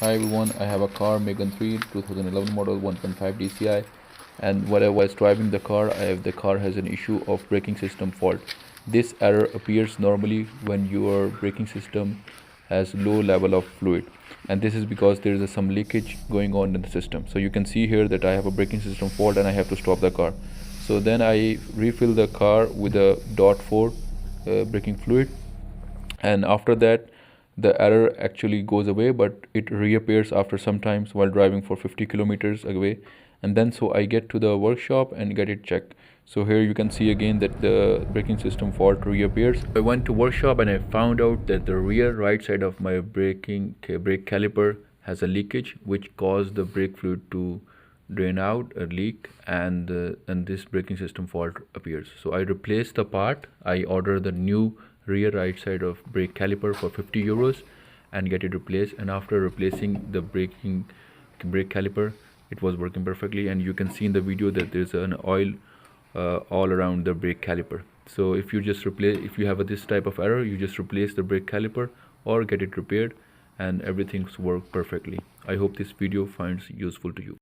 Hi everyone, I have a car Megane 3 2011 model 1.5 DCI, and while I was driving the car, the car has an issue of braking system fault. This error appears normally when your braking system has low level of fluid, and this is because there is some leakage going on in the system. So you can see here that I have a braking system fault and I have to stop the car. So then I refill the car with a .4 braking fluid, and after that the error actually goes away, but it reappears after some times while driving for 50 kilometers away. And then so I get to the workshop and get it checked. So here you can see again that the braking system fault reappears. I went to workshop and I found out that the rear right side of my brake caliper has a leakage, which caused the brake fluid to drain out, a leak, and this braking system fault appears. So I replaced the part. I ordered the new rear right side of brake caliper for 50 euros and get it replaced. And after replacing the brake caliper, it was working perfectly, and you can see in the video that there's an oil all around the brake caliper. So if you have this type of error, you just replace the brake caliper or get it repaired, and everything's work perfectly. I hope this video finds useful to you.